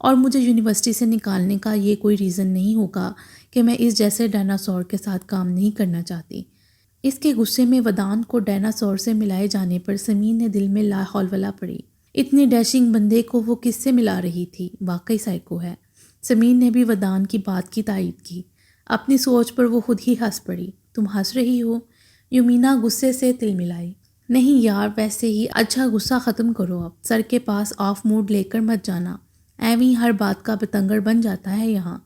اور مجھے یونیورسٹی سے نکالنے کا یہ کوئی ریزن نہیں ہوگا کہ میں اس جیسے ڈائناسور کے ساتھ کام نہیں کرنا چاہتی۔ اس کے غصے میں ودان کو ڈائناسور سے ملائے جانے پر سمین نے دل میں لا حول ولا پڑی۔ اتنے ڈیشنگ بندے کو وہ کس سے ملا رہی تھی؟ واقعی سائیکو ہے۔ سمین نے بھی ودان کی بات کی تائید کی۔ اپنی سوچ پر وہ خود ہی ہنس پڑی۔ تم ہنس رہی ہو؟ یومینا غصے سے تل ملائی۔ نہیں یار، ویسے ہی۔ اچھا غصہ ختم کرو اب، سر کے پاس آف موڈ لے کر مت جانا، ایویں ہر بات کا بتنگڑ بن جاتا ہے یہاں۔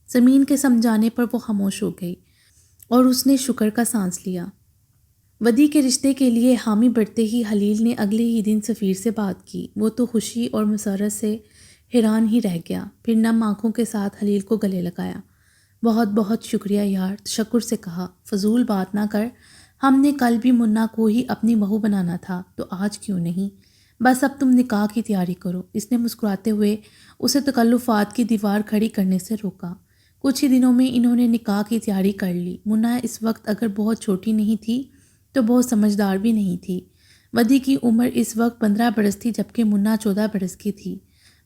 سمین کے سمجھانے پر وہ خاموش ہو گئی اور اس نے شکر کا سانس لیا۔ ودی کے رشتے کے لیے حامی بڑھتے ہی خلیل نے اگلے ہی دن سفیر سے بات کی۔ وہ تو خوشی اور مسرت سے حیران ہی رہ گیا، پھر نم آنکھوں کے ساتھ خلیل کو گلے لگایا۔ بہت بہت شکریہ یار، تشکر سے کہا۔ فضول بات نہ کر، ہم نے کل بھی منا کو ہی اپنی بہو بنانا تھا تو آج کیوں نہیں؟ بس اب تم نکاح کی تیاری کرو۔ اس نے مسکراتے ہوئے اسے تکلفات کی دیوار کھڑی کرنے سے روکا۔ کچھ ہی دنوں میں انہوں نے نکاح کی تیاری کر لی۔ منا اس وقت اگر بہت چھوٹی نہیں تھی تو بہت سمجھدار بھی نہیں تھی۔ ودی کی عمر اس وقت 15 برس تھی جبکہ منا 14 برس کی تھی۔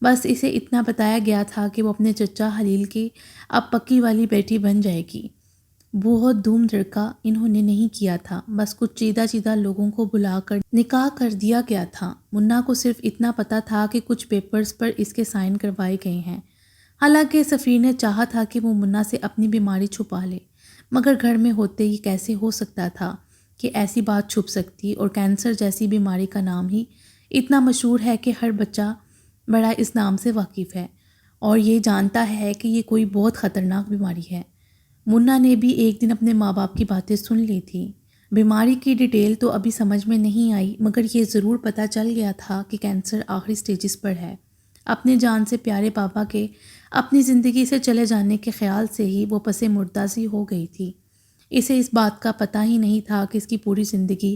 بس اسے اتنا بتایا گیا تھا کہ وہ اپنے چچا خلیل کی اب پکی والی بیٹی بن جائے گی۔ بہت دھوم دھڑکا انہوں نے نہیں کیا تھا، بس کچھ چیدہ لوگوں کو بلا کر نکاح کر دیا گیا تھا۔ منا کو صرف اتنا پتا تھا کہ کچھ پیپرز پر اس کے سائن کروائے گئے ہیں۔ حالانکہ سفیر نے چاہا تھا کہ وہ منا سے اپنی بیماری چھپا لے، مگر گھر میں ہوتے ہی کیسے ہو سکتا تھا کہ ایسی بات چھپ سکتی، اور کینسر جیسی بیماری کا نام ہی اتنا مشہور ہے کہ ہر بچہ بڑا اس نام سے واقف ہے اور یہ جانتا ہے کہ یہ کوئی بہت خطرناک بیماری ہے۔ منا نے بھی ایک دن اپنے ماں باپ کی باتیں سن لی تھیں۔ بیماری کی ڈیٹیل تو ابھی سمجھ میں نہیں آئی، مگر یہ ضرور پتہ چل گیا تھا کہ کینسر آخری سٹیجز پر ہے۔ اپنے جان سے پیارے پاپا کے اپنی زندگی سے چلے جانے کے خیال سے ہی وہ پس مردہ سی ہو گئی تھی۔ اسے اس بات کا پتہ ہی نہیں تھا کہ اس کی پوری زندگی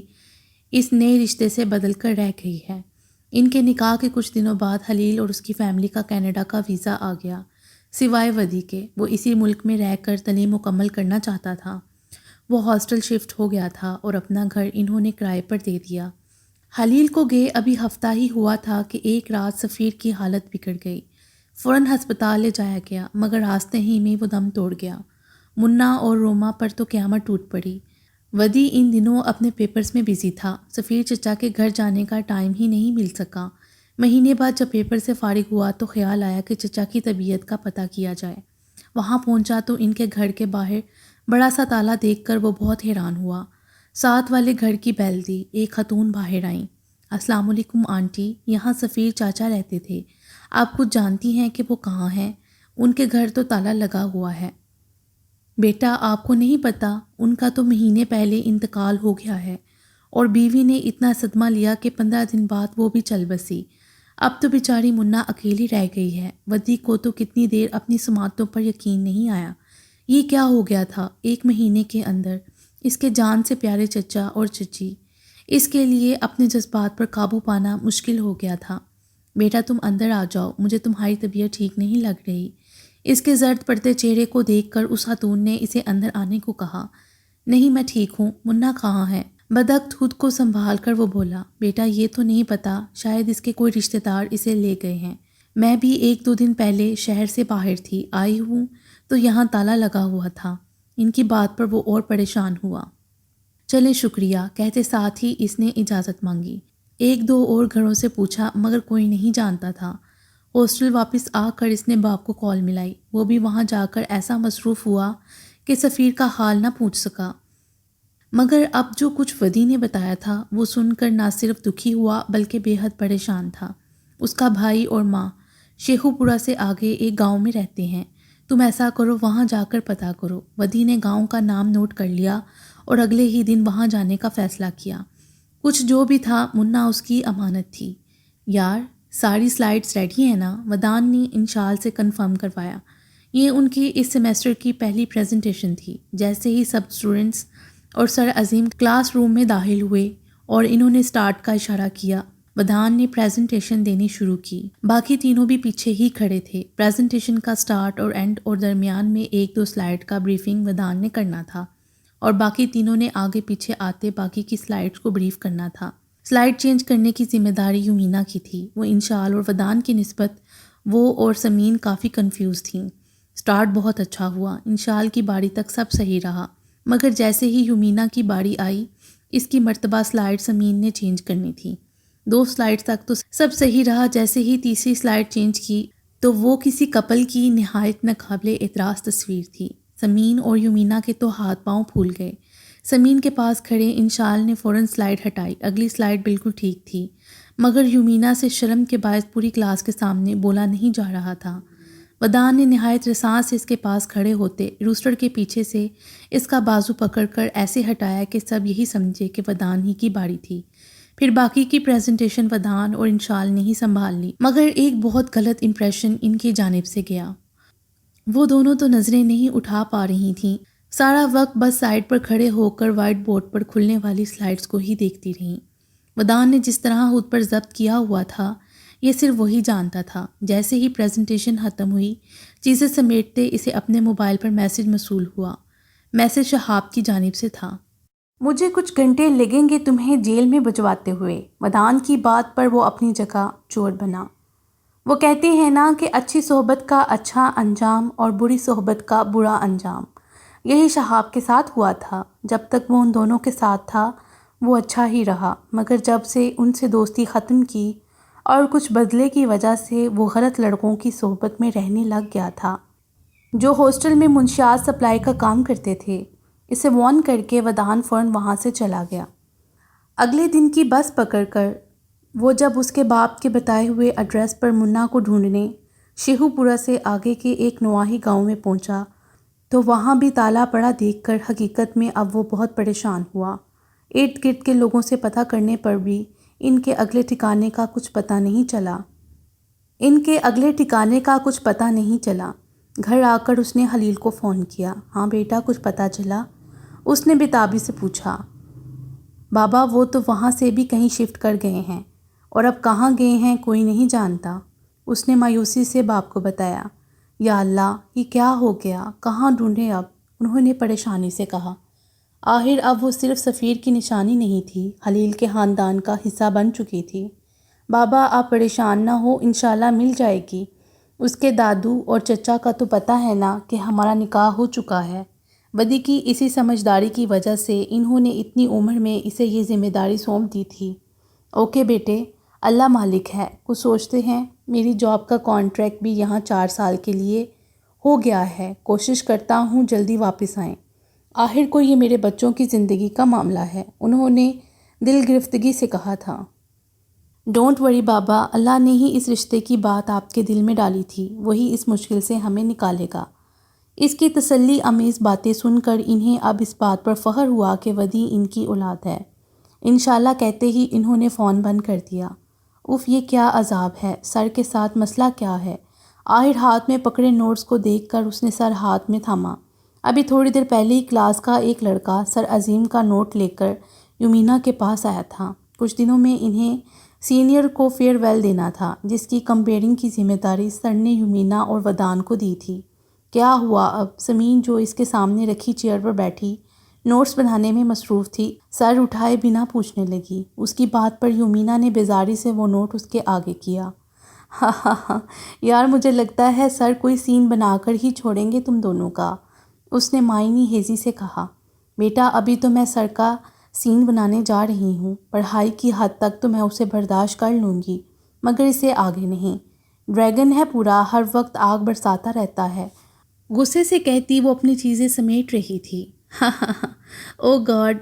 اس نئے رشتے سے بدل کر رہ گئی ہے۔ ان کے نکاح کے کچھ دنوں بعد خلیل اور اس کی فیملی کا کینیڈا کا ویزا آ گیا۔ سوائے ودی کے، وہ اسی ملک میں رہ کر تعلیم مکمل کرنا چاہتا تھا۔ وہ ہاسٹل شفٹ ہو گیا تھا اور اپنا گھر انہوں نے کرائے پر دے دیا۔ خلیل کو گئے ابھی ہفتہ ہی ہوا تھا کہ ایک رات سفیر کی حالت بگڑ گئی۔ فوراً ہسپتال لے جایا گیا، مگر راستے ہی میں وہ دم توڑ گیا۔ منا اور روما پر تو قیامت ٹوٹ پڑی۔ ودی ان دنوں اپنے پیپرز میں بزی تھا، سفیر چچا کے گھر جانے کا ٹائم ہی نہیں مل سکا۔ مہینے بعد جب پیپر سے فارغ ہوا تو خیال آیا کہ چچا کی طبیعت کا پتہ کیا جائے۔ وہاں پہنچا تو ان کے گھر کے باہر بڑا سا تالا دیکھ کر وہ بہت حیران ہوا۔ ساتھ والے گھر کی بیل دی، ایک خاتون باہر آئیں۔ السلام علیکم آنٹی، یہاں سفیر چاچا رہتے تھے، آپ کچھ جانتی ہیں کہ وہ کہاں ہیں؟ ان کے گھر تو تالا لگا ہوا ہے۔ بیٹا آپ کو نہیں پتہ، ان کا تو مہینے پہلے انتقال ہو گیا ہے، اور بیوی نے اتنا صدمہ لیا کہ 15 دن بعد وہ بھی چل بسی۔ اب تو بیچاری منا اکیلی رہ گئی ہے۔ ودی کو تو کتنی دیر اپنی سماعتوں پر یقین نہیں آیا۔ یہ کیا ہو گیا تھا؟ ایک مہینے کے اندر اس کے جان سے پیارے چچا اور چچی، اس کے لیے اپنے جذبات پر قابو پانا مشکل ہو گیا تھا۔ بیٹا تم اندر آ جاؤ، مجھے تمہاری طبیعت ٹھیک نہیں لگ رہی۔ اس کے زرد پڑتے چہرے کو دیکھ کر اس خاتون نے اسے اندر آنے کو کہا۔ نہیں میں ٹھیک ہوں، منا کہاں ہے؟ بدقت خود کو سنبھال کر وہ بولا۔ بیٹا یہ تو نہیں پتا، شاید اس کے کوئی رشتہ دار اسے لے گئے ہیں۔ میں بھی 1-2 دن پہلے شہر سے باہر تھی، آئی ہوں تو یہاں تالا لگا ہوا تھا۔ ان کی بات پر وہ اور پریشان ہوا۔ چلیں شکریہ، کہتے ساتھ ہی اس نے اجازت مانگی۔ 1-2 اور گھروں سے پوچھا مگر کوئی نہیں جانتا تھا۔ ہاسٹل واپس آ کر اس نے باپ کو کال ملائی۔ وہ بھی وہاں جا کر ایسا مصروف ہوا کہ سفیر کا حال نہ پوچھ سکا۔ مگر اب جو کچھ ودی نے بتایا تھا وہ سن کر نہ صرف دکھی ہوا بلکہ بے حد پریشان تھا۔ اس کا بھائی اور ماں شیخو پورہ سے آگے ایک گاؤں میں رہتے ہیں، تم ایسا کرو وہاں جا کر پتہ کرو۔ ودی نے گاؤں کا نام نوٹ کر لیا اور اگلے ہی دن وہاں جانے کا فیصلہ کیا۔ کچھ جو بھی تھا منا اس کی امانت تھی۔ یار ساری سلائیڈز ریڈی ہیں نا؟ ودان نے انشال سے کنفرم کروایا۔ یہ ان کی اس سیمیسٹر کی پہلی پریزنٹیشن تھی۔ جیسے ہی سب اسٹوڈنٹس اور سر عظیم کلاس روم میں داخل ہوئے اور انہوں نے سٹارٹ کا اشارہ کیا، ودان نے پریزنٹیشن دینی شروع کی۔ باقی تینوں بھی پیچھے ہی کھڑے تھے۔ پریزنٹیشن کا سٹارٹ اور اینڈ اور درمیان میں 1-2 سلائیڈ کا بریفنگ ودان نے کرنا تھا، اور باقی تینوں نے آگے پیچھے آتے باقی کی سلائیڈز کو بریف کرنا تھا۔ سلائیڈ چینج کرنے کی ذمہ داری یومینا کی تھی۔ وہ انشال اور ودان کی نسبت وہ اور سمین کافی کنفیوز تھیں۔ سٹارٹ بہت اچھا ہوا، انشال کی باری تک سب صحیح رہا، مگر جیسے ہی یومینا کی باری آئی، اس کی مرتبہ سلائیڈ سمین نے چینج کرنی تھی۔ 2 سلائیڈ تک تو سب صحیح رہا، جیسے ہی تیسری سلائیڈ چینج کی تو وہ کسی کپل کی نہایت ناقابل اعتراض تصویر تھی۔ سمین اور یومینا کے تو ہاتھ پاؤں پھول گئے۔ سمین کے پاس کھڑے انشال نے فوراً سلائیڈ ہٹائی، اگلی سلائیڈ بالکل ٹھیک تھی، مگر یومینا سے شرم کے باعث پوری کلاس کے سامنے بولا نہیں جا رہا تھا۔ ودان نے نہایت رساں سے اس کے پاس کھڑے ہوتے روسٹر کے پیچھے سے اس کا بازو پکڑ کر ایسے ہٹایا کہ سب یہی سمجھے کہ ودان ہی کی باری تھی۔ پھر باقی کی پریزنٹیشن ودان اور انشال نے ہی سنبھال لی، مگر ایک بہت غلط امپریشن ان کی جانب سے گیا۔ وہ دونوں تو نظریں نہیں اٹھا پا رہی تھیں، سارا وقت بس سائڈ پر کھڑے ہو کر وائٹ بورڈ پر کھلنے والی سلائیڈز کو ہی دیکھتی رہیں۔ ودان نے جس طرح خود پر ضبط کیا ہوا تھا، یہ صرف وہی جانتا تھا۔ جیسے ہی پریزنٹیشن ختم ہوئی، چیزیں سمیٹتے اسے اپنے موبائل پر میسج موصول ہوا۔ میسج شہاب کی جانب سے تھا۔ مجھے کچھ گھنٹے لگیں گے تمہیں جیل میں بھجواتے ہوئے۔ ودان کی بات پر وہ اپنی جگہ چور بنا۔ وہ کہتے ہیں نا کہ اچھی صحبت کا اچھا انجام اور بری صحبت کا برا انجام۔ یہی شہاب کے ساتھ ہوا تھا۔ جب تک وہ ان دونوں کے ساتھ تھا وہ اچھا ہی رہا، مگر جب سے ان سے دوستی ختم کی اور کچھ بدلے کی وجہ سے وہ غلط لڑکوں کی صحبت میں رہنے لگ گیا تھا جو ہاسٹل میں منشیات سپلائی کا کام کرتے تھے۔ اسے وارن کر کے ودان فوراً وہاں سے چلا گیا۔ اگلے دن کی بس پکڑ کر وہ جب اس کے باپ کے بتائے ہوئے ایڈریس پر منا کو ڈھونڈنے شیہو پورہ سے آگے کے ایک نواحی گاؤں میں پہنچا تو وہاں بھی تالا پڑا دیکھ کر حقیقت میں اب وہ بہت پریشان ہوا۔ ارد گرد کے لوگوں سے پتہ کرنے پر بھی ان کے اگلے ٹھکانے کا کچھ پتہ نہیں چلا۔ گھر آ کر اس نے خلیل کو فون کیا۔ ہاں بیٹا، کچھ پتہ چلا؟ اس نے بےتابی سے پوچھا۔ بابا وہ تو وہاں سے بھی کہیں شفٹ کر گئے ہیں، اور اب کہاں گئے ہیں کوئی نہیں جانتا۔ اس نے مایوسی سے باپ کو بتایا۔ یا اللہ، یہ کیا ہو گیا، کہاں ڈھونڈیں اب؟ انہوں نے پریشانی سے کہا۔ آخر اب وہ صرف سفیر کی نشانی نہیں تھی، خلیل کے خاندان کا حصہ بن چکی تھی۔ بابا آپ پریشان نہ ہو، انشاءاللہ مل جائے گی۔ اس کے دادو اور چچا کا تو پتہ ہے نا کہ ہمارا نکاح ہو چکا ہے۔ ودی کی اسی سمجھداری کی وجہ سے انہوں نے اتنی عمر میں اسے یہ ذمہ داری سونپ دی تھی۔ اوکے بیٹے، اللہ مالک ہے، کچھ سوچتے ہیں۔ میری جاب کا کانٹریکٹ بھی یہاں 4 سال کے لیے ہو گیا ہے، کوشش کرتا ہوں جلدی واپس آئیں۔ آخر کو یہ میرے بچوں کی زندگی کا معاملہ ہے، انہوں نے دل گرفتگی سے کہا تھا۔ ڈونٹ وری بابا، اللہ نے ہی اس رشتے کی بات آپ کے دل میں ڈالی تھی، وہی اس مشکل سے ہمیں نکالے گا۔ اس کی تسلی آمیز باتیں سن کر انہیں اب اس بات پر فخر ہوا کہ ودی ان کی اولاد ہے۔ انشاءاللہ کہتے ہی انہوں نے فون بند کر دیا۔ اف، یہ کیا عذاب ہے، سر کے ساتھ مسئلہ کیا ہے؟ آخر ہاتھ میں پکڑے نوٹس کو دیکھ کر اس نے سر ہاتھ میں تھاما۔ ابھی تھوڑی دیر پہلے ہی کلاس کا ایک لڑکا سر عظیم کا نوٹ لے کر یومینا کے پاس آیا تھا۔ کچھ دنوں میں انہیں سینئر کو فیئر ویل دینا تھا، جس کی کمپیئرنگ کی ذمہ داری سر نے یومینا اور ودان کو دی تھی۔ کیا ہوا اب؟ سمین جو اس کے سامنے رکھی چیئر پر بیٹھی نوٹس بنانے میں مصروف تھی، سر اٹھائے بنا پوچھنے لگی۔ اس کی بات پر یومینا نے بیزاری سے وہ نوٹ اس کے آگے کیا۔ ہاں ہاں ہاں، یار مجھے لگتا ہے سر کوئی سین بنا کر ہی چھوڑیں گے تم دونوں کا، اس نے معنی ہیزی سے کہا۔ بیٹا ابھی تو میں سر کا سین بنانے جا رہی ہوں، پڑھائی کی حد تک تو میں اسے برداشت کر لوں گی، مگر اسے آگے نہیں۔ ڈریگن ہے پورا، ہر وقت آگ برساتا رہتا ہے، غصے سے کہتی وہ اپنی چیزیں سمیٹ رہی تھی۔ ہاں ہاں ہاں، او گاڈ،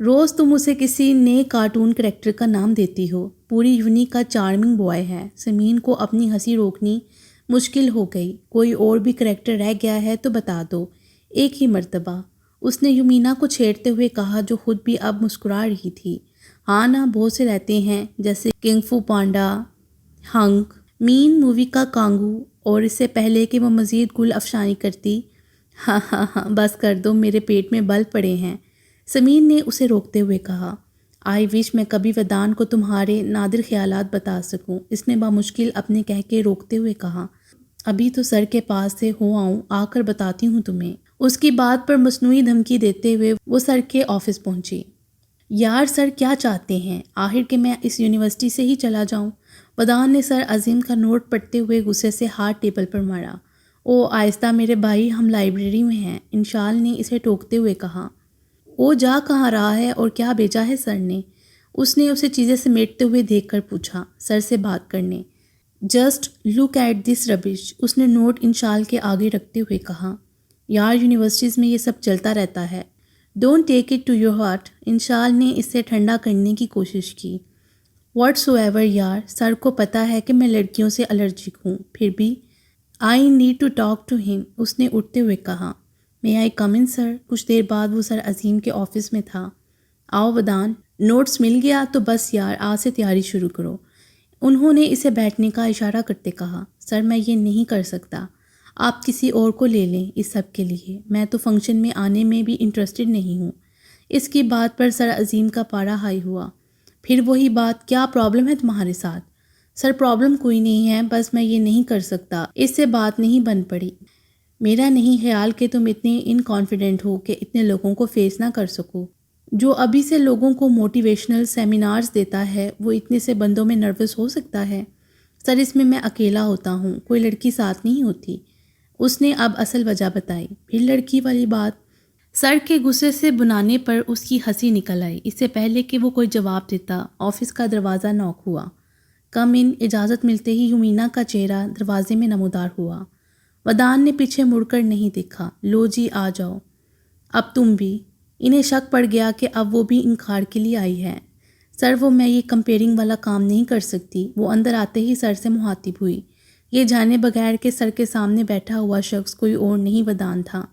روز تم اسے کسی نئے کارٹون کریکٹر کا نام دیتی ہو، پوری یونی کا چارمنگ بوائے ہے۔ سمین کو اپنی ہنسی روکنی مشکل ہو گئی۔ کوئی اور بھی کریکٹر رہ گیا ہے تو بتا دو، ایک ہی مرتبہ، اس نے یومینا کو چھیڑتے ہوئے کہا جو خود بھی اب مسکرا رہی تھی۔ ہاں نا، بہت سے رہتے ہیں، جیسے کنگ فو پانڈا، ہنک، مین مووی کا کانگو، اور اس سے پہلے کہ وہ مزید گل افشانی کرتی۔ ہاں ہاں ہاں، بس کر دو، میرے پیٹ میں بل پڑے ہیں، سمین نے اسے روکتے ہوئے کہا۔ آئی وش میں کبھی ودان کو تمہارے نادر خیالات بتا سکوں، اس نے بامشکل اپنے کہہ کے روکتے ہوئے کہا۔ ابھی تو سر کے پاس سے ہو آؤں، آ کر بتاتی ہوں تمہیں۔ اس کی بات پر مصنوعی دھمکی دیتے ہوئے وہ سر کے آفس پہنچی۔ یار سر کیا چاہتے ہیں؟ آخر کہ میں اس یونیورسٹی سے ہی چلا جاؤں؟ ودان نے سر عظیم کا نوٹ پڑھتے ہوئے غصے سے ہاتھ ٹیبل پر مارا۔ او آہستہ میرے بھائی، ہم لائبریری میں ہیں، انشال نے اسے ٹوکتے ہوئے کہا۔ وہ جا کہاں رہا ہے اور کیا بھیجا ہے سر نے؟ اس نے اسے چیزیں سمیٹتے ہوئے دیکھ کر پوچھا۔ سر سے بات کرنے۔ جسٹ لک ایٹ دس ربش، اس نے نوٹ انشال کے آگے رکھتے ہوئے کہا۔ یار یونیورسٹیز میں یہ سب چلتا رہتا ہے، don't take it to your heart. Inshal نے اس سے ٹھنڈا کرنے کی کوشش کی۔ واٹ سو ایور یار، سر کو پتہ ہے کہ میں لڑکیوں سے الرجک ہوں، پھر بھی I need to talk to ہم، اس نے اٹھتے ہوئے کہا۔ میں آئی کم ان سر؟ کچھ دیر بعد وہ سر عظیم کے آفس میں تھا۔ آؤ ودان، نوٹس مل گیا تو بس یار آج سے تیاری شروع کرو، انہوں نے اسے بیٹھنے کا اشارہ کرتے کہا۔ سر میں یہ نہیں کر سکتا، آپ کسی اور کو لے لیں اس سب کے لیے، میں تو فنکشن میں آنے میں بھی انٹرسٹڈ نہیں ہوں۔ اس کی بات پر سر عظیم کا پارا ہائی ہوا۔ پھر وہی بات، کیا پرابلم ہے تمہارے ساتھ؟ سر پرابلم کوئی نہیں ہے، بس میں یہ نہیں کر سکتا، اس سے بات نہیں بن پڑی۔ میرا نہیں خیال کہ تم اتنے ان کانفیڈنٹ ہو کہ اتنے لوگوں کو فیس نہ کر سکو۔ جو ابھی سے لوگوں کو موٹیویشنل سیمینارز دیتا ہے وہ اتنے سے بندوں میں نروس ہو سکتا ہے؟ سر اس میں اکیلا ہوتا ہوں، کوئی لڑکی ساتھ نہیں ہوتی۔ اس نے اب اصل وجہ بتائی۔ پھر لڑکی والی بات؟ سر کے غصے سے بنانے پر اس کی ہنسی نکل آئی۔ اس سے پہلے کہ وہ کوئی جواب دیتا آفس کا دروازہ نوک ہوا۔ کم ان، اجازت ملتے ہی یمینا کا چہرہ دروازے میں نمودار ہوا۔ ودان نے پیچھے مڑ کر نہیں دیکھا۔ لو جی آ جاؤ، اب تم بھی۔ انہیں شک پڑ گیا کہ اب وہ بھی انکار کے لیے آئی ہے۔ سر وہ میں یہ کمپیئرنگ والا کام نہیں کر سکتی۔ وہ اندر آتے ہی سر سے مخاطب ہوئی، یہ جانے بغیر کہ سر کے سامنے بیٹھا ہوا شخص کوئی اور نہیں ودان تھا۔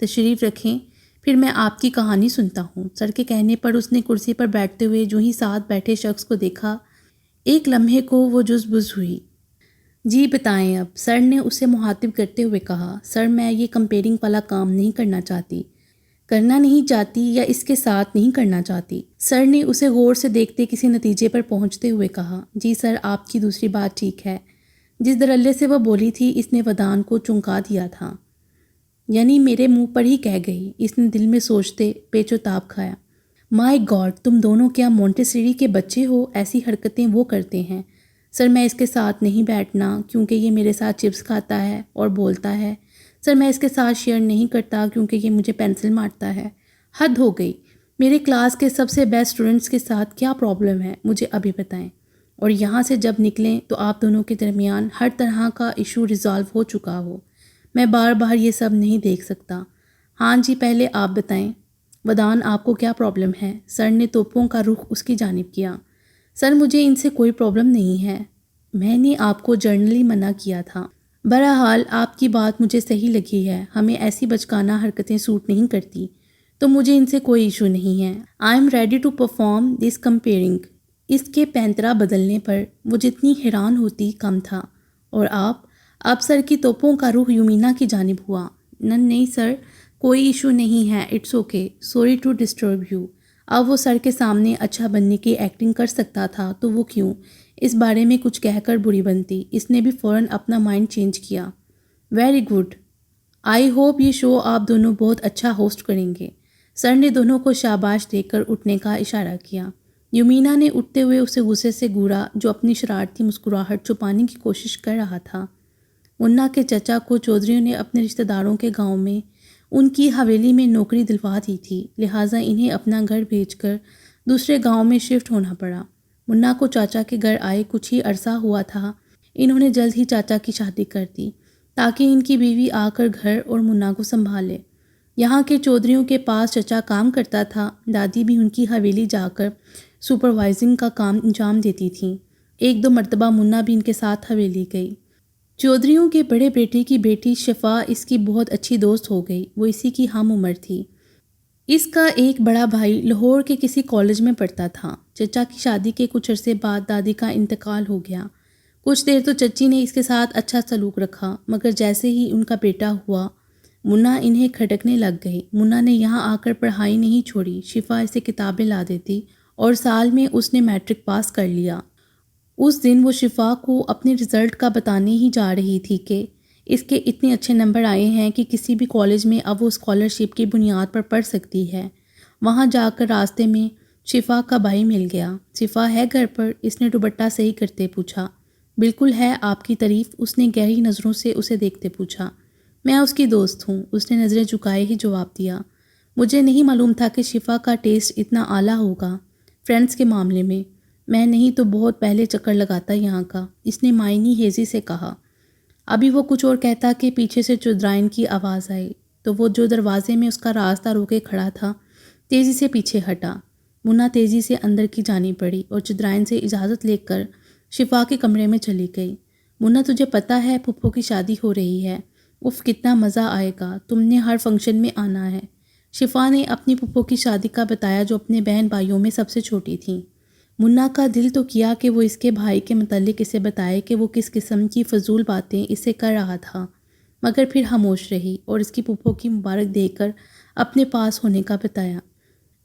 تشریف رکھیں، پھر میں آپ کی کہانی سنتا ہوں۔ سر کے کہنے پر اس نے کرسی پر بیٹھتے ہوئے جو ہی ساتھ بیٹھے شخص کو دیکھا، ایک لمحے کو وہ جز بز ہوئی۔ جی بتائیں اب، سر نے اسے مخاطب کرتے ہوئے کہا۔ سر میں یہ کمپیئرنگ والا کام نہیں کرنا چاہتی یا اس کے ساتھ نہیں کرنا چاہتی۔ سر نے اسے غور سے دیکھتے کسی نتیجے پر پہنچتے ہوئے کہا۔ جی سر، آپ کی دوسری بات ٹھیک ہے۔ جس درلے سے وہ بولی تھی اس نے ودان کو چونکا دیا تھا، یعنی میرے منہ پر ہی کہہ گئی۔ اس نے دل میں سوچتے پیچ و تاب کھایا۔ مائی گاڈ، تم دونوں کیا مونٹیسری کے بچے ہو؟ ایسی حرکتیں وہ کرتے ہیں۔ سر میں اس کے ساتھ نہیں بیٹھنا کیونکہ یہ میرے ساتھ چپس کھاتا ہے اور بولتا ہے۔ سر میں اس کے ساتھ شیئر نہیں کرتا کیونکہ یہ مجھے پینسل مارتا ہے۔ حد ہو گئی، میرے کلاس کے سب سے بیسٹ اسٹوڈنٹس کے ساتھ کیا پرابلم ہے مجھے ابھی بتائیں، اور یہاں سے جب نکلیں تو آپ دونوں کے درمیان ہر طرح کا ایشو ریزالو ہو چکا ہو۔ میں بار بار یہ سب نہیں دیکھ سکتا۔ ہاں جی، پہلے آپ بتائیں ودان، آپ کو کیا پرابلم ہے؟ سر نے توپوں کا رخ اس کی جانب کیا۔ سر مجھے ان سے کوئی پرابلم نہیں ہے، میں نے آپ کو جرنلی منع کیا تھا۔ بہرحال آپ کی بات مجھے صحیح لگی ہے، ہمیں ایسی بچکانہ حرکتیں سوٹ نہیں کرتی، تو مجھے ان سے کوئی ایشو نہیں ہے۔ I am ready to perform this compering. اس کے پینترا بدلنے پر وہ جتنی حیران ہوتی کم تھا۔ اور آپ؟ اب سر کی توپوں کا رخ یمینا کی جانب ہوا۔ نہیں سر، کوئی ایشو نہیں ہے، it's okay, sorry to disturb you. اب وہ سر کے سامنے اچھا بننے کی ایکٹنگ کر سکتا تھا تو وہ کیوں اس بارے میں کچھ کہہ کر بری بنتی۔ اس نے بھی فوراً اپنا مائنڈ چینج کیا۔ ویری گڈ، آئی ہوپ یہ شو آپ دونوں بہت اچھا ہوسٹ کریں گے۔ سر نے دونوں کو شاباش دے کر اٹھنے کا اشارہ کیا۔ یمینا نے اٹھتے ہوئے اسے غصے سے گھورا جو اپنی شرارتی مسکراہٹ چھپانے کی کوشش کر رہا تھا۔ منا کے چچا کو چودھریوں نے اپنے رشتہ داروں کے گاؤں میں ان کی حویلی میں نوکری دلوا دی تھی، لہٰذا انہیں اپنا گھر بھیج کر دوسرے گاؤں میں شفٹ ہونا پڑا۔ منا کو چاچا کے گھر آئے کچھ ہی عرصہ ہوا تھا، انہوں نے جلد ہی چاچا کی شادی کر دی تاکہ ان کی بیوی آ کر گھر اور منا کو سنبھالے۔ یہاں کے چودھریوں کے پاس چچا کام کرتا تھا، دادی بھی ان کی حویلی جا کر سپروائزنگ کا کام انجام دیتی تھیں۔ ایک دو مرتبہ منا بھی ان کے ساتھ حویلی گئی۔ چودھریوں کے بڑے بیٹے کی بیٹی شفا اس کی بہت اچھی دوست ہو گئی، وہ اسی کی ہم عمر تھی۔ اس کا ایک بڑا بھائی لاہور کے کسی کالج میں پڑھتا تھا۔ چچا کی شادی کے کچھ عرصے بعد دادی کا انتقال ہو گیا۔ کچھ دیر تو چچی نے اس کے ساتھ اچھا سلوک رکھا، مگر جیسے ہی ان کا بیٹا ہوا منا انہیں کھٹکنے لگ گئی۔ منا نے یہاں آ کر پڑھائی نہیں چھوڑی، شفا اسے کتابیں لا دیتی اور سال میں اس نے میٹرک پاس کر لیا۔ اس دن وہ شفا کو اپنے رزلٹ کا بتانے ہی جا رہی تھی کہ اس کے اتنے اچھے نمبر آئے ہیں کہ کسی بھی کالج میں اب وہ اسکالرشپ کی بنیاد پر پڑھ سکتی ہے۔ وہاں جا کر راستے میں شفا کا بھائی مل گیا۔ شفا ہے گھر پر؟ اس نے دوپٹہ صحیح کرتے پوچھا۔ بالکل ہے آپ کی تعریف، اس نے گہری نظروں سے اسے دیکھتے پوچھا۔ میں اس کی دوست ہوں، اس نے نظریں جھکائے ہی جواب دیا۔ مجھے نہیں معلوم تھا کہ شفا کا ٹیسٹ اتنا اعلیٰ ہوگا فرینڈس کے معاملے میں نہیں تو بہت پہلے چکر لگاتا یہاں کا، اس نے معنی ہیزی سے کہا۔ ابھی وہ کچھ اور کہتا کہ پیچھے سے چودرائن کی آواز آئی تو وہ جو دروازے میں اس کا راستہ روکے کھڑا تھا تیزی سے پیچھے ہٹا۔ منا تیزی سے اندر کی جانب بڑھی اور چودرائن سے اجازت لے کر شفا کے کمرے میں چلی گئی۔ منا تجھے پتہ ہے پھپھو کی شادی ہو رہی ہے، اف کتنا مزہ آئے گا، تم نے ہر فنکشن میں آنا ہے۔ شفا نے اپنی پھپھو کی شادی کا بتایا جو اپنے بہن بھائیوں میں سب سے چھوٹی تھیں۔ منا کا دل تو کیا کہ وہ اس کے بھائی کے متعلق اسے بتائے کہ وہ کس قسم کی فضول باتیں اسے کر رہا تھا، مگر پھر خاموش رہی اور اس کی پھپھو کی مبارک دے کر اپنے پاس ہونے کا بتایا۔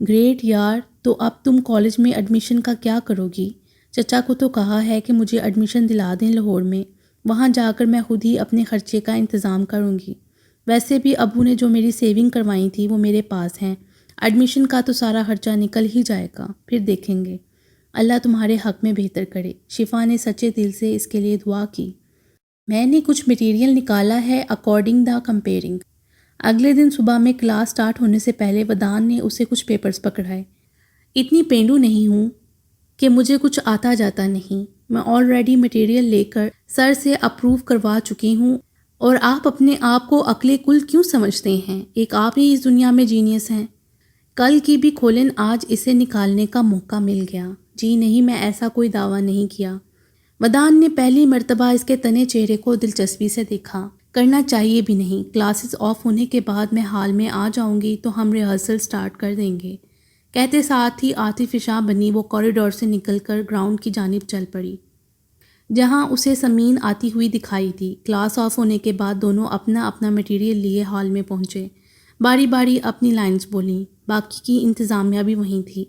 گریٹ یار، تو اب تم کالج میں ایڈمیشن کا کیا کرو گی؟ چچا کو تو کہا ہے کہ مجھے ایڈمیشن دلا دیں لاہور میں، وہاں جا کر میں خود ہی اپنے خرچے کا انتظام کروں گی۔ ویسے بھی ابو نے جو میری سیونگ کروائی تھی وہ میرے پاس ہیں، ایڈمیشن کا تو سارا خرچہ نکل ہی جائے گا، پھر دیکھیں گے۔ اللہ تمہارے حق میں بہتر کرے، شفا نے سچے دل سے اس کے لیے دعا کی۔ میں نے کچھ مٹیریل نکالا ہے اکارڈنگ دا کمپیئرنگ۔ اگلے دن صبح میں کلاس سٹارٹ ہونے سے پہلے ودان نے اسے کچھ پیپرز پکڑائے۔ اتنی پینڈو نہیں ہوں کہ مجھے کچھ آتا جاتا نہیں، میں آلریڈی مٹیریل لے کر سر سے اپروو کروا چکی ہوں، اور آپ اپنے آپ کو عقل کل کیوں سمجھتے ہیں؟ ایک آپ ہی اس دنیا میں جینیس ہیں۔ کل کی بھی کھولن آج اسے نکالنے کا موقع مل گیا۔ جی نہیں، میں ایسا کوئی دعویٰ نہیں کیا۔ ودان نے پہلی مرتبہ اس کے تنے چہرے کو دلچسپی سے دیکھا۔ کرنا چاہیے بھی نہیں، کلاسز آف ہونے کے بعد میں ہال میں آ جاؤں گی تو ہم ریہرسل سٹارٹ کر دیں گے۔ کہتے ساتھ ہی آتی فشاں بنی وہ کوریڈور سے نکل کر گراؤنڈ کی جانب چل پڑی جہاں اسے سمین آتی ہوئی دکھائی دی۔ کلاس آف ہونے کے بعد دونوں اپنا اپنا مٹیریل لیے ہال میں پہنچے، باری باری اپنی لائنز بولیں، باقی کی انتظامیہ بھی وہیں تھی۔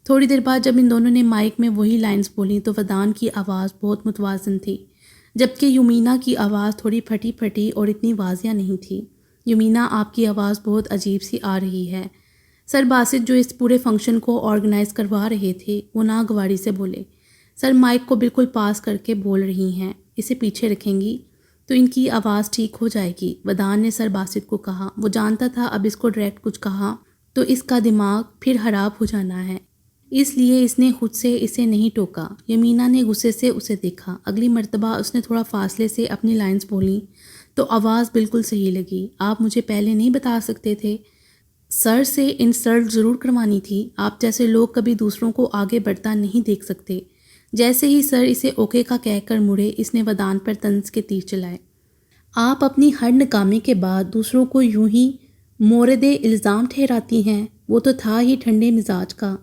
تھوڑی دیر بعد جب ان دونوں نے مائک میں وہی لائنز بولیں تو ودان کی آواز بہت متوازن تھی، جبکہ یمینا کی آواز تھوڑی پھٹی پھٹی اور اتنی واضح نہیں تھی۔ یمینا، آپ کی آواز بہت عجیب سی آ رہی ہے۔ سر باسط جو اس پورے فنکشن کو آرگنائز کروا رہے تھے وہ ناگواری سے بولے۔ سر مائک کو بالکل پاس کر کے بول رہی ہیں، اسے پیچھے رکھیں گی تو ان کی آواز ٹھیک ہو جائے گی، ودان نے سر باسط کو کہا۔ وہ جانتا تھا اب اس کو ڈائریکٹ کچھ کہا تو اس کا دماغ پھر خراب ہو جانا ہے، اس لیے اس نے خود سے اسے نہیں ٹوکا۔ یمینا نے غصے سے اسے دیکھا۔ اگلی مرتبہ اس نے تھوڑا فاصلے سے اپنی لائنز بولیں تو آواز بالکل صحیح لگی۔ آپ مجھے پہلے نہیں بتا سکتے تھے؟ سر سے انسلٹ ضرور کروانی تھی، آپ جیسے لوگ کبھی دوسروں کو آگے بڑھتا نہیں دیکھ سکتے۔ جیسے ہی سر اسے اوکے کا کہہ کر مڑے، اس نے ودان پر طنز کے تیر چلائے۔ آپ اپنی ہر ناکامی کے بعد دوسروں کو یوں ہی مورد الزام ٹھہراتی ہیں، وہ تو تھا ہی ٹھنڈے مزاج کا،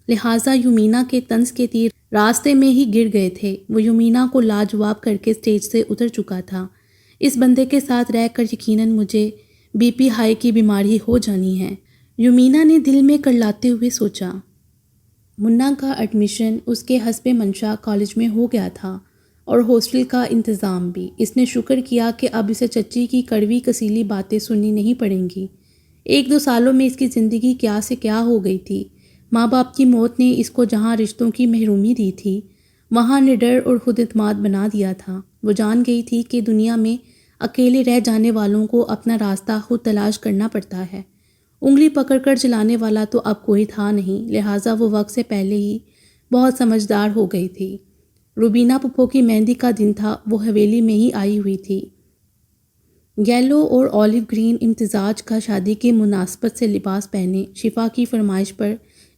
لہٰذا یمینا کے طنز کے تیر راستے میں ہی گر گئے تھے۔ وہ یمینا کو لاجواب کر کے اسٹیج سے اتر چکا تھا۔ اس بندے کے ساتھ رہ کر یقیناً مجھے بی پی ہائی کی بیماری ہو جانی ہے، یمینا نے دل میں کرلاتے ہوئے سوچا۔ منا کا ایڈمیشن اس کے حسب منشا کالج میں ہو گیا تھا اور ہاسٹل کا انتظام بھی۔ اس نے شکر کیا کہ اب اسے چچی کی کڑوی کسیلی باتیں سننی نہیں پڑیں گی۔ 1-2 سالوں میں اس کی زندگی کیا سے کیا ہو گئی تھی۔ ماں باپ کی موت نے اس کو جہاں رشتوں کی محرومی دی تھی وہاں نڈر اور خود اعتماد بنا دیا تھا۔ وہ جان گئی تھی کہ دنیا میں اکیلے رہ جانے والوں کو اپنا راستہ خود تلاش کرنا پڑتا ہے۔ انگلی پکڑ کر چلانے والا تو اب کوئی تھا نہیں، لہٰذا وہ وقت سے پہلے ہی بہت سمجھدار ہو گئی تھی۔ روبینہ پھپھو کی مہندی کا دن تھا، وہ حویلی میں ہی آئی ہوئی تھی۔ یلو اور اولیو گرین امتزاج کا شادی کی مناسبت سے لباس پہنے، شفا کی فرمائش پر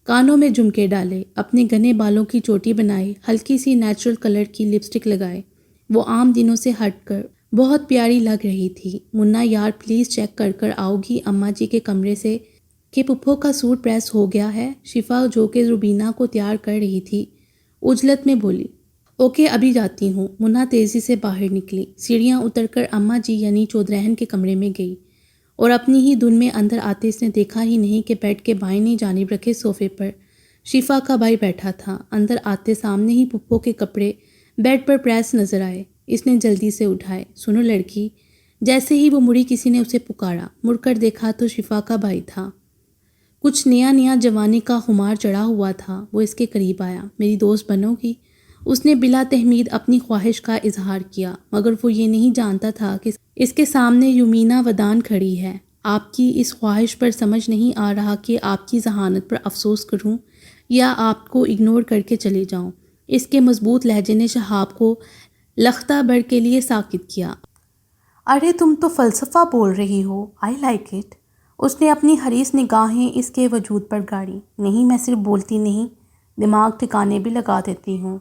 کانوں میں جھمکے ڈالے، اپنے گھنے بالوں کی چوٹی بنائی، ہلکی سی نیچرل کلر کی لپسٹک لگائے، وہ عام دنوں سے ہٹ کر بہت پیاری لگ رہی تھی۔ منا یار پلیز چیک کر آؤ گی اماں جی کے کمرے سے کہ پھپھو کا سوٹ پریس ہو گیا ہے؟ شفا جو کہ روبینہ کو تیار کر رہی تھی عجلت میں بولی۔ اوکے ابھی جاتی ہوں۔ منا تیزی سے باہر نکلی، سیڑھیاں اتر کر اماں جی یعنی چودرہن کے کمرے میں گئی اور اپنی ہی دھن میں اندر آتے اس نے دیکھا ہی نہیں کہ بیڈ کے بائیں جانب رکھے صوفے پر شفا کا بھائی بیٹھا تھا۔ اندر آتے سامنے ہی پھپھو کے کپڑے بیڈ پر پریس نظر آئے۔ اس نے جلدی سے اٹھائے۔ سنو لڑکی، جیسے ہی وہ مڑی کسی نے اسے پکارا، مڑ کر دیکھا تو شفا کا بھائی تھا۔ کچھ نیا جوانی کا خمار چڑھا ہوا تھا۔ وہ اس کے قریب آیا۔ میری دوست بنو گی؟ اس نے بلا تحمید اپنی خواہش کا اظہار کیا، مگر وہ یہ نہیں جانتا تھا کہ اس کے سامنے یومینا ودان کھڑی ہے۔ آپ کی اس خواہش پر سمجھ نہیں آ رہا کہ آپ کی ذہانت پر افسوس کروں یا آپ کو اگنور کر کے چلے جاؤں۔ اس کے مضبوط لہجے نے شہاب کو لختہ بھر کے لیے ساکت کیا۔ ارے تم تو فلسفہ بول رہی ہو، آئی لائک اٹ۔ اس نے اپنی حریص نگاہیں اس کے وجود پر گاڑی۔ نہیں، میں صرف بولتی نہیں، دماغ ٹھکانے بھی لگا دیتی ہوں۔